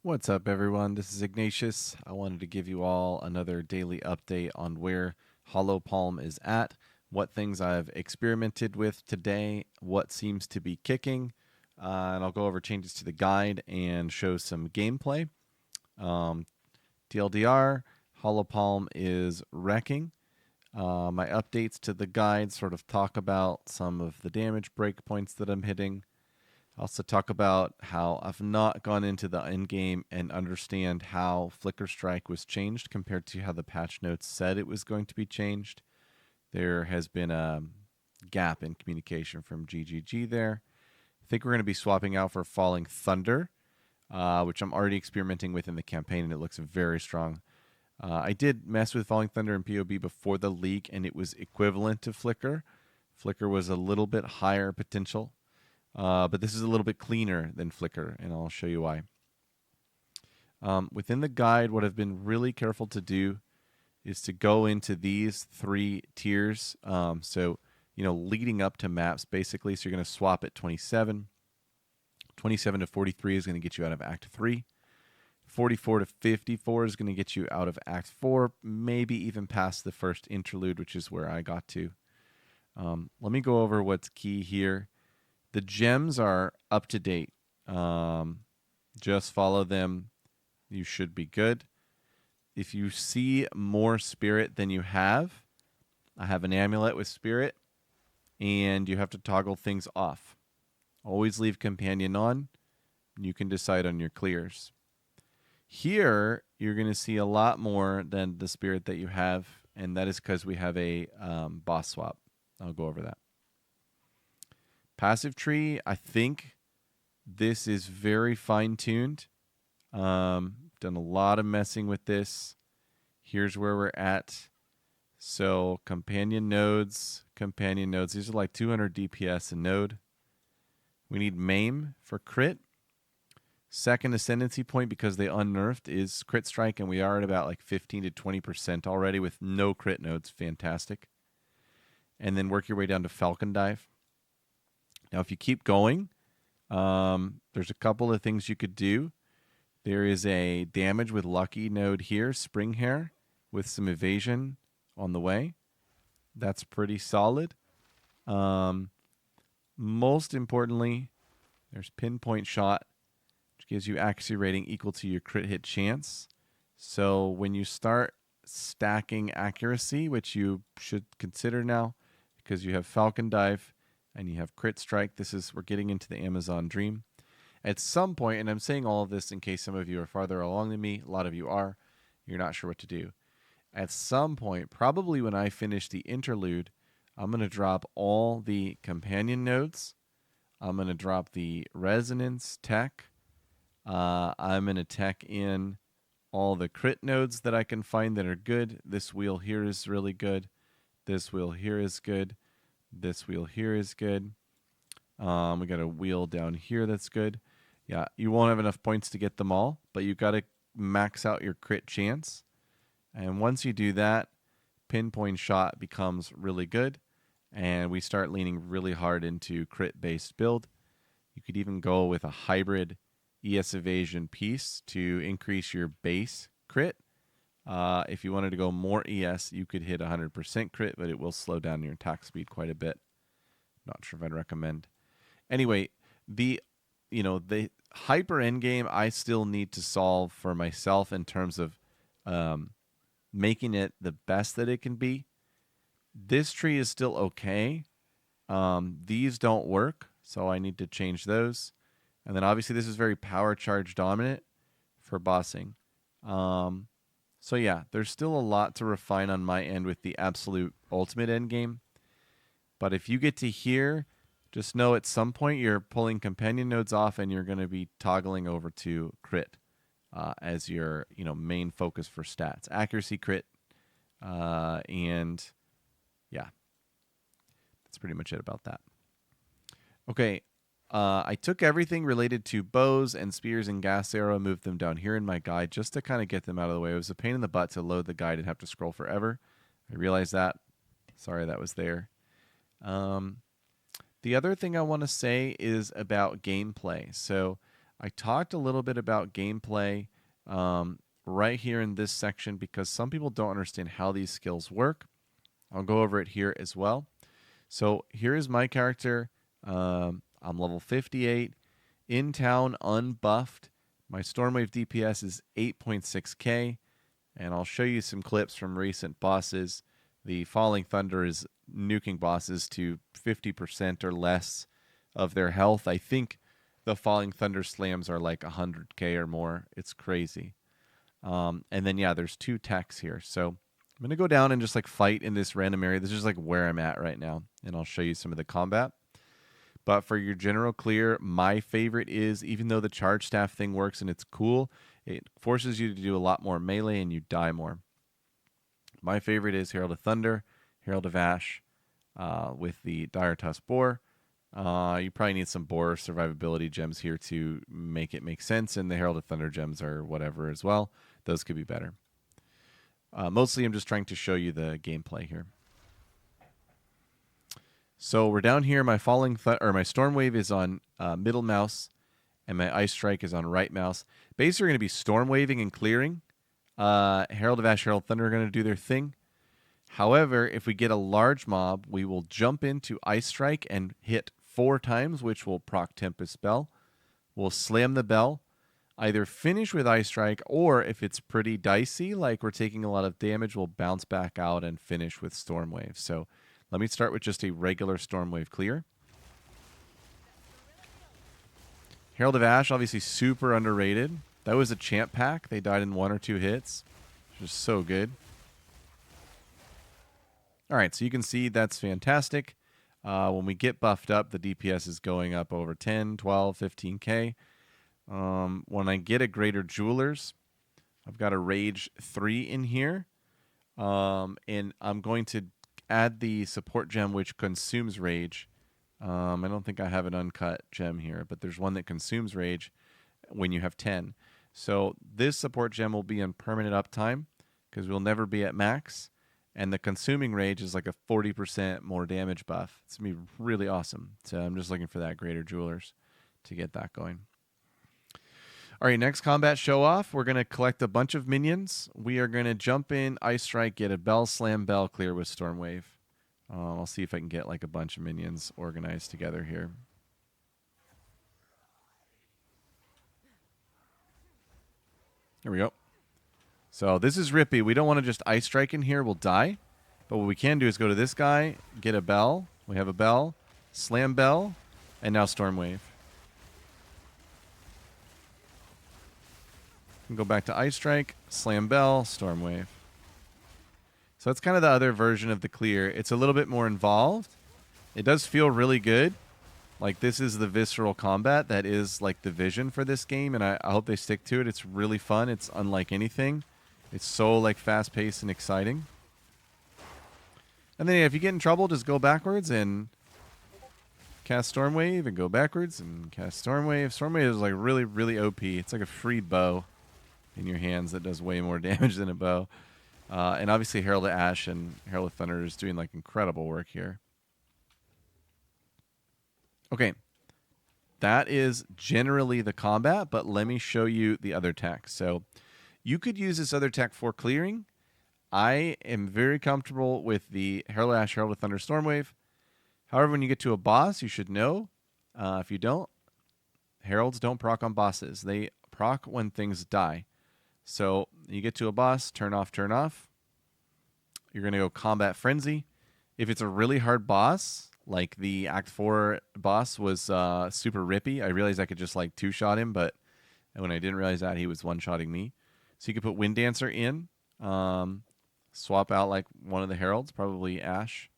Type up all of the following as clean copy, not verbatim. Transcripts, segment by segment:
What's up, everyone? This is Ignatius. I wanted to give you all another daily update on where Hollow Palm is at, what things I've experimented with today, what seems to be kicking, and I'll go over changes to the guide and show some gameplay. Um, TLDR, Hollow Palm is wrecking. My updates to the guide sort of talk about some of the damage breakpoints that I'm hitting. Also talk about how I've not gone into the end game and understand how Flicker Strike was changed compared to how the patch notes said it was going to be changed. There has been a gap in communication from GGG there. I think we're going to be swapping out for Falling Thunder, which I'm already experimenting with in the campaign, and it looks very strong. I did mess with Falling Thunder and POB before the leak, and it was equivalent to Flicker. Flicker was a little bit higher potential. But this is a little bit cleaner than Flicker, and I'll show you why. Within the guide, what I've been really careful to do is to go into these three tiers. Leading up to maps, basically. So you're going to swap at 27. 27 to 43 is going to get you out of Act 3. 44 to 54 is going to get you out of Act 4, maybe even past the first interlude, which is where I got to. Let me go over what's key here. The gems are up to date. Just follow them. You should be good. If you see more spirit than you have, I have an amulet with spirit, and you have to toggle things off. Always leave companion on. You can decide on your clears. Here, you're going to see a lot more than the spirit that you have, and that is because we have a boss swap. I'll go over that. Passive tree, I think this is very fine-tuned. Done a lot of messing with this. Here's where we're at. So companion nodes. These are like 200 DPS a node. We need maim for crit. Second ascendancy point, because they unnerfed, is crit strike, and we are at about like 15 to 20% already with no crit nodes. Fantastic. And then work your way down to Falcon Dive. Now, if you keep going, there's a couple of things you could do. There is a damage with Lucky node here, Spring Hair, with some evasion on the way. That's pretty solid. Most importantly, there's Pinpoint Shot, which gives you accuracy rating equal to your crit hit chance. So when you start stacking accuracy, which you should consider now, because you have Falcon Dive, and you have crit strike. We're getting into the Amazon dream. At some point, and I'm saying all of this in case some of you are farther along than me, a lot of you are, you're not sure what to do. At some point, probably when I finish the interlude, I'm going to drop all the companion nodes. I'm going to drop the resonance tech. I'm going to tech in all the crit nodes that I can find that are good. This wheel here is really good. This wheel here is good. This wheel here is good. We got a wheel down here that's good. Yeah, you won't have enough points to get them all, but you got to max out your crit chance. And once you do that, Pinpoint Shot becomes really good, and we start leaning really hard into crit-based build. You could even go with a hybrid ES evasion piece to increase your base crit. If you wanted to go more ES, you could hit 100% crit, but it will slow down your attack speed quite a bit. Not sure if I'd recommend. Anyway, the hyper endgame I still need to solve for myself in terms of making it the best that it can be. This tree is still okay. These don't work, so I need to change those. And then obviously this is very power charge dominant for bossing. So yeah, there's still a lot to refine on my end with the absolute ultimate end game. But if you get to here, just know at some point you're pulling companion nodes off and you're going to be toggling over to crit as your main focus for stats. Accuracy, crit, and yeah, that's pretty much it about that. Okay, I took everything related to bows and spears and gas arrow, moved them down here in my guide just to kind of get them out of the way. It was a pain in the butt to load the guide and have to scroll forever. I realized that. Sorry that was there. The other thing I want to say is about gameplay. So I talked a little bit about gameplay right here in this section because some people don't understand how these skills work. I'll go over it here as well. So here is my character. I'm level 58. In town, unbuffed. My Stormwave DPS is 8.6k. And I'll show you some clips from recent bosses. The Falling Thunder is nuking bosses to 50% or less of their health. I think the Falling Thunder slams are like 100k or more. It's crazy. And then, yeah, there's 2 techs here. So I'm going to go down and just like fight in this random area. This is like where I'm at right now. And I'll show you some of the combat. But for your general clear, my favorite is, even though the charge staff thing works and it's cool, it forces you to do a lot more melee and you die more. My favorite is Herald of Thunder, Herald of Ash, with the Dire Tusk Boar. You probably need some Boar survivability gems here to make it make sense, and the Herald of Thunder gems are whatever as well. Those could be better. Mostly I'm just trying to show you the gameplay here. So we're down here. My my Stormwave is on middle mouse, and my Ice Strike is on right mouse. Basically, we're going to be Stormwaving and clearing. Herald of Ash, Herald of Thunder are going to do their thing. However, if we get a large mob, we will jump into Ice Strike and hit 4 times, which will proc Tempest Bell. We'll slam the bell, either finish with Ice Strike, or if it's pretty dicey, like we're taking a lot of damage, we'll bounce back out and finish with Stormwave. So let me start with just a regular Stormwave clear. Herald of Ash, obviously super underrated. That was a champ pack. They died in 1 or 2 hits, which is so good. All right, so you can see that's fantastic. When we get buffed up, the DPS is going up over 10, 12, 15k. When I get a Greater Jewelers, I've got a Rage 3 in here. And I'm going to add the support gem, which consumes Rage. I don't think I have an uncut gem here, but there's one that consumes Rage when you have 10. So this support gem will be in permanent uptime because we'll never be at max. And the consuming Rage is like a 40% more damage buff. It's going to be really awesome. So I'm just looking for that Greater Jewelers to get that going. All right, next combat show off. We're going to collect a bunch of minions. We are going to jump in, Ice Strike, get a Bell, Slam Bell, clear with Stormwave. I'll see if I can get like a bunch of minions organized together here. There we go. So this is Rippy. We don't want to just Ice Strike in here. We'll die. But what we can do is go to this guy, get a Bell. We have a Bell, Slam Bell, and now Stormwave. And go back to Ice Strike, Slam Bell, Stormwave. So that's kind of the other version of the clear. It's a little bit more involved. It does feel really good. Like, this is the visceral combat that is like the vision for this game, and I hope they stick to it. It's really fun. It's unlike anything. It's so like fast-paced and exciting. And then if you get in trouble, just go backwards and cast Stormwave and go backwards and cast Stormwave. Stormwave is like really, really OP. It's like a free bow in your hands that does way more damage than a bow. And obviously Herald of Ash and Herald of Thunder is doing like incredible work here. Okay. That is generally the combat, but let me show you the other tech. So you could use this other tech for clearing. I am very comfortable with the Herald of Ash, Herald of Thunder, Stormwave. However, when you get to a boss, you should know. If you don't, Heralds don't proc on bosses. They proc when things die. So you get to a boss, turn off, turn off. You're going to go Combat Frenzy. If it's a really hard boss, like the Act 4 boss was super rippy, I realized I could just like 2-shot him, but when I didn't realize that, he was 1-shotting me. So you could put Wind Dancer in, swap out like one of the Heralds, probably Ash.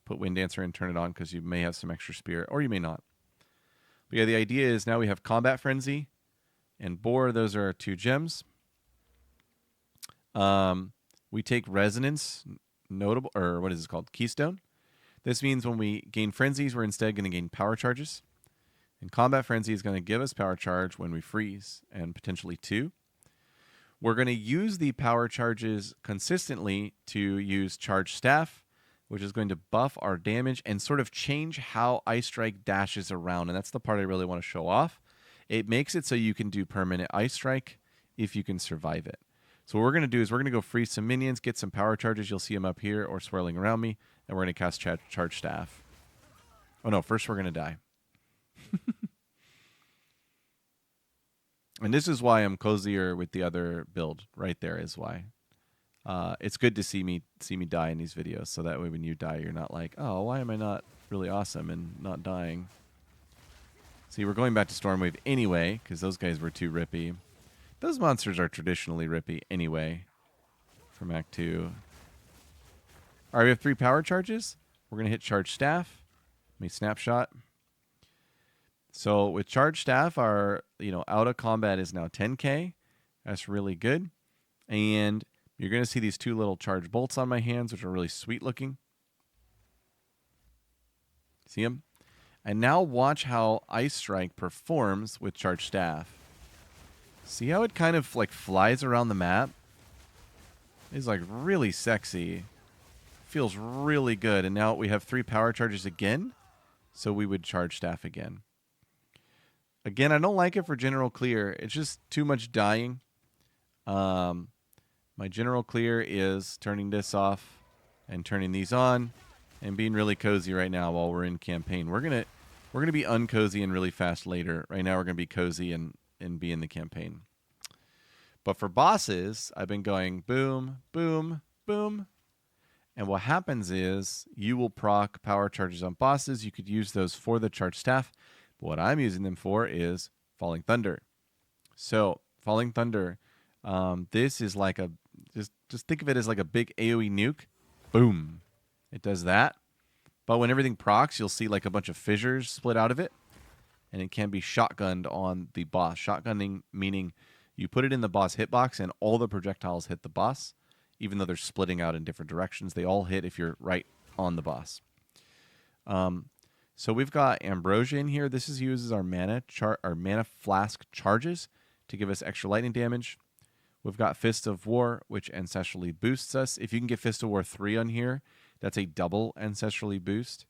Put Wind Dancer in, turn it on because you may have some extra spirit, or you may not. But yeah, the idea is now we have Combat Frenzy and Boar. Those are our 2 gems. We take Resonance, notable, or what is this called? Keystone. This means when we gain Frenzies, we're instead going to gain Power Charges. And Combat Frenzy is going to give us Power Charge when we freeze, and potentially 2. We're going to use the Power Charges consistently to use Charge Staff, which is going to buff our damage and sort of change how Ice Strike dashes around. And that's the part I really want to show off. It makes it so you can do permanent Ice Strike if you can survive it. So what we're going to do is we're going to go freeze some minions, get some power charges. You'll see them up here or swirling around me. And we're going to cast Charge Staff. Oh, no. First, we're going to die. And this is why I'm cozier with the other build. Right there is why. It's good to see me die in these videos. So that way when you die, you're not like, oh, why am I not really awesome and not dying? See, we're going back to Stormwave anyway because those guys were too rippy. Those monsters are traditionally rippy anyway from Act 2. All right, we have 3 power charges. We're going to hit Charge Staff. Let me snapshot. So with Charge Staff, our out of combat is now 10k. That's really good. And you're going to see these 2 little charge bolts on my hands, which are really sweet looking. See them? And now watch how Ice Strike performs with Charge Staff. See how it kind of like flies around the map? It's like really sexy. Feels really good. And now we have 3 power charges again. So we would Charge Staff again. Again, I don't like it for general clear. It's just too much dying. My general clear is turning this off and turning these on and being really cozy right now while we're in campaign. We're gonna be uncozy and really fast later. Right now we're gonna be cozy and be in the campaign. But for bosses, I've been going boom, boom, boom. And what happens is you will proc power charges on bosses. You could use those for the Charge Staff. But what I'm using them for is Falling Thunder. So Falling Thunder, this is like a, just think of it as like a big AoE nuke. Boom. It does that. But when everything procs, you'll see like a bunch of fissures split out of it. And it can be shotgunned on the boss. Shotgunning meaning you put it in the boss hitbox and all the projectiles hit the boss. Even though they're splitting out in different directions, they all hit if you're right on the boss. So we've got Ambrosia in here. This uses our mana flask charges to give us extra lightning damage. We've got Fist of War, which ancestrally boosts us. If you can get Fist of War 3 on here, that's a double ancestrally boost.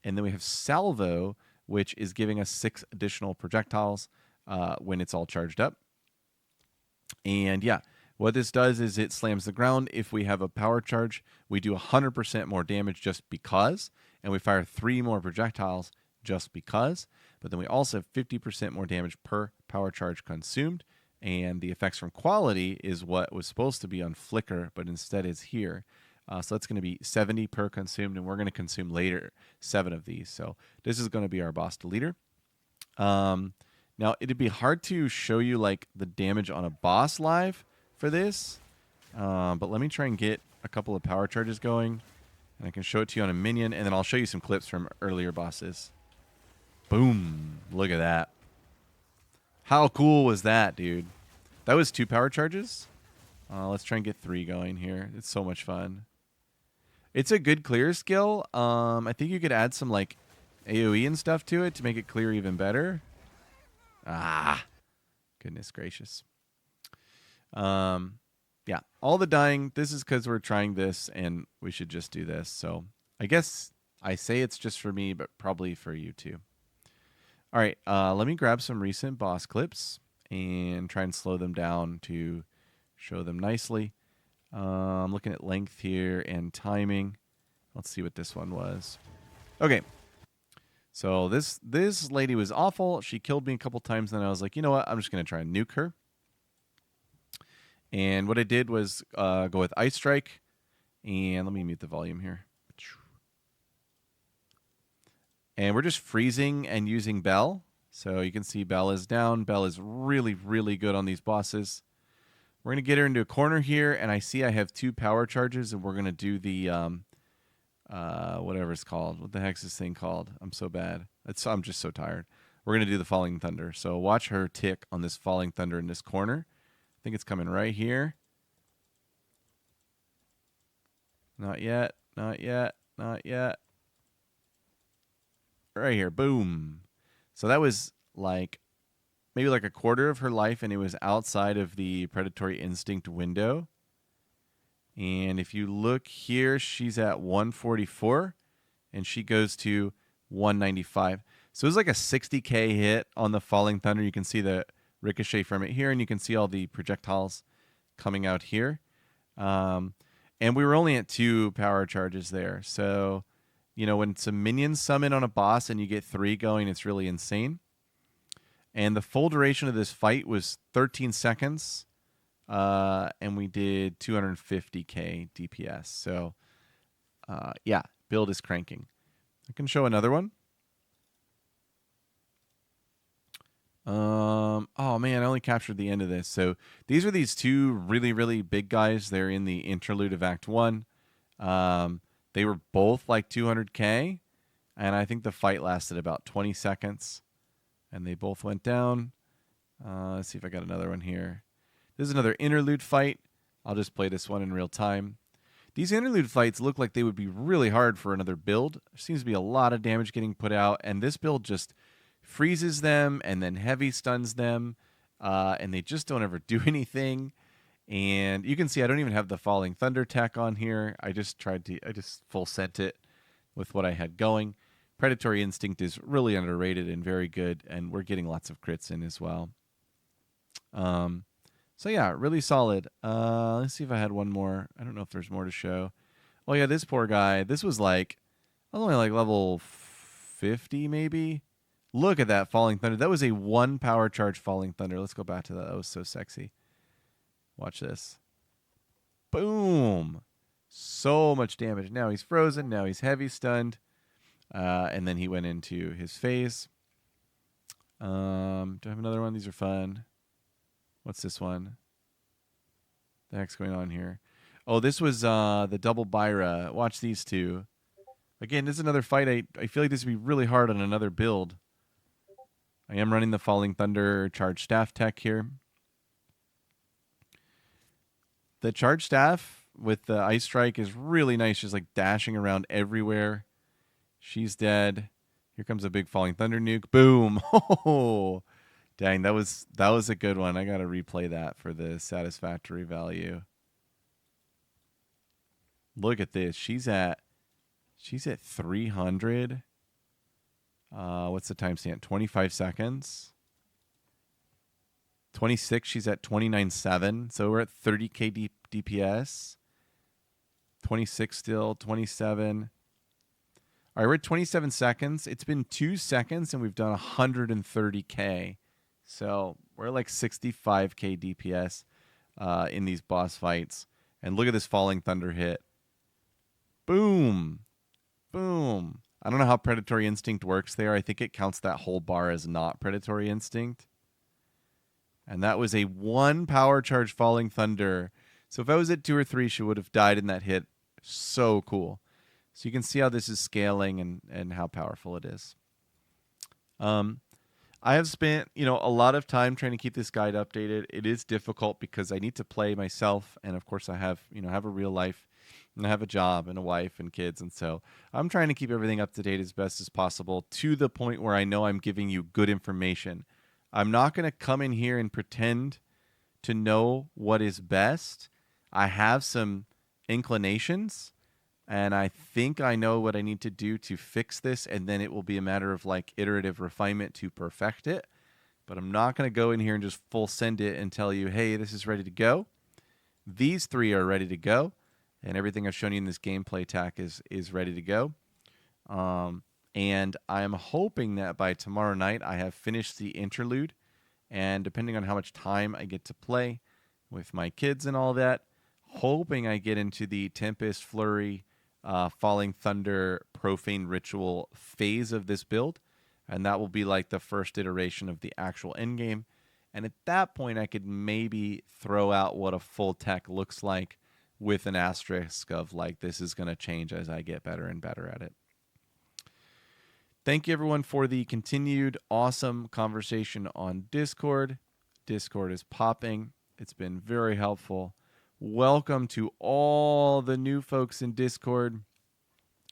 And then we have Salvo, which is giving us 6 additional projectiles when it's all charged up. And yeah, what this does is it slams the ground. If we have a power charge, we do 100% more damage just because. And we fire 3 more projectiles just because. But then we also have 50% more damage per power charge consumed. And the effects from quality is what was supposed to be on Flicker, but instead is here. So that's going to be 70 per consumed, and we're going to consume later 7 of these. So this is going to be our boss deleter. Now, it'd be hard to show you like the damage on a boss live for this. But let me try and get a couple of power charges going. And I can show it to you on a minion, and then I'll show you some clips from earlier bosses. Boom. Look at that. How cool was that, dude? That was 2 power charges. Let's try and get 3 going here. It's so much fun. It's a good clear skill. I think you could add some like AoE and stuff to it to make it clear even better. Ah, goodness gracious. Yeah, all the dying. This is because we're trying this, and we should just do this. So I guess I say it's just for me, but probably for you too. All right, let me grab some recent boss clips and try and slow them down to show them nicely. I'm looking at length here and timing. Let's see what this one was. Okay. So this lady was awful. She killed me a couple times, and then I was like, you know what? I'm just going to try and nuke her. And what I did was go with Ice Strike. And let me mute the volume here. And we're just freezing and using Bell. So you can see Bell is down. Bell is really, really good on these bosses. We're going to get her into a corner here, and I see I have 2 power charges, and we're going to do the, whatever it's called. What the heck's this thing called? I'm so bad. I'm just so tired. We're going to do the Falling Thunder. So watch her tick on this Falling Thunder in this corner. I think it's coming right here. Not yet. Not yet. Not yet. Right here. Boom. So that was like maybe like a quarter of her life, and it was outside of the predatory instinct window. And if you look here, she's at 144, and she goes to 195. So it was like a 60K hit on the Falling Thunder. You can see the ricochet from it here, and you can see all the projectiles coming out here. And we were only at 2 power charges there. So, when some minions summon on a boss and you get 3 going, it's really insane. And the full duration of this fight was 13 seconds. And we did 250K DPS. So, yeah, build is cranking. I can show another one. Oh man, I only captured the end of this. So these are these 2 really, really big guys. They're in the interlude of Act 1. They were both like 200K, and I think the fight lasted about 20 seconds, and they both went down. Let's see if I got another one here. This is another interlude fight. I'll just play this one in real time. These interlude fights look like they would be really hard for another build. There seems to be a lot of damage getting put out, and this build just freezes them and then heavy stuns them, and they just don't ever do anything. And you can see I don't even have the Falling Thunder tech on here. I just full sent it with what I had going. Predatory Instinct is really underrated and very good, and we're getting lots of crits in as well. So yeah, really solid. Let's see if I had one more. I don't know if there's more to show. Oh yeah, this poor guy. This was like, I was only like level 50 maybe. Look at that Falling Thunder. That was a 1 power charge Falling Thunder. Let's go back to that. That was so sexy. Watch this. Boom. So much damage. Now he's frozen. Now he's heavy stunned. And then he went into his phase. Do I have another one? These are fun. What's this one? The heck's going on here? Oh, this was the double Byra. Watch these 2. Again, this is another fight. I feel like this would be really hard on another build. I am running the Falling Thunder Charge Staff tech here. The Charge Staff with the Ice Strike is really nice, just like dashing around everywhere. She's dead. Here comes a big Falling Thunder nuke. Boom. Oh, dang, that was a good one. I got to replay that for the satisfactory value. Look at this. She's at 300. What's the timestamp? 25 seconds. 26, she's at 29.7. So we're at 30K DPS. 26 still, 27. All right, we're at 27 seconds. It's been 2 seconds, and we've done 130K. So we're like 65K DPS in these boss fights. And look at this Falling Thunder hit. Boom. Boom. I don't know how Predatory Instinct works there. I think it counts that whole bar as not Predatory Instinct. And that was a 1 power charge Falling Thunder. So if I was at 2 or 3, she would have died in that hit. So cool. So you can see how this is scaling and how powerful it is. I have spent, a lot of time trying to keep this guide updated. It is difficult because I need to play myself, and of course I have, have a real life, and I have a job and a wife and kids, and so I'm trying to keep everything up to date as best as possible to the point where I know I'm giving you good information. I'm not going to come in here and pretend to know what is best. I have some inclinations, and I think I know what I need to do to fix this, and then it will be a matter of like iterative refinement to perfect it. But I'm not going to go in here and just full send it and tell you, hey, this is ready to go. These 3 are ready to go, and everything I've shown you in this gameplay tack is ready to go. And I'm hoping that by tomorrow night I have finished the interlude, and depending on how much time I get to play with my kids and all that, hoping I get into the Tempest Flurry Falling Thunder Profane Ritual phase of this build, and that will be like the first iteration of the actual endgame. And at that point, I could maybe throw out what a full tech looks like with an asterisk of like, this is going to change as I get better and better at it. Thank you, everyone, for the continued awesome conversation on Discord. Discord is popping. It's been very helpful. Welcome to all the new folks in Discord.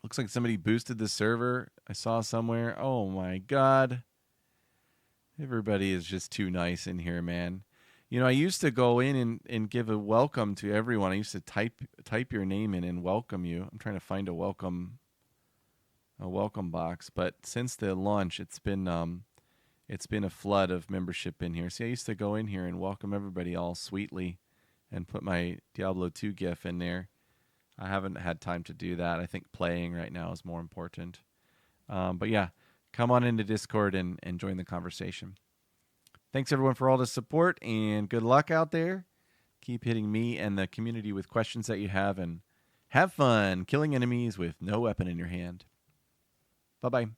Looks like somebody boosted the server. I saw somewhere. Oh, my God. Everybody is just too nice in here, man. I used to go in and give a welcome to everyone. I used to type your name in and welcome you. I'm trying to find a welcome a welcome box, but since the launch, it's been a flood of membership in here. See, I used to go in here and welcome everybody all sweetly and put my Diablo 2 GIF in there. I haven't had time to do that. I think playing right now is more important. But yeah, come on into Discord and join the conversation. Thanks everyone for all the support, and good luck out there. Keep hitting me and the community with questions that you have, and have fun killing enemies with no weapon in your hand. Bye-bye.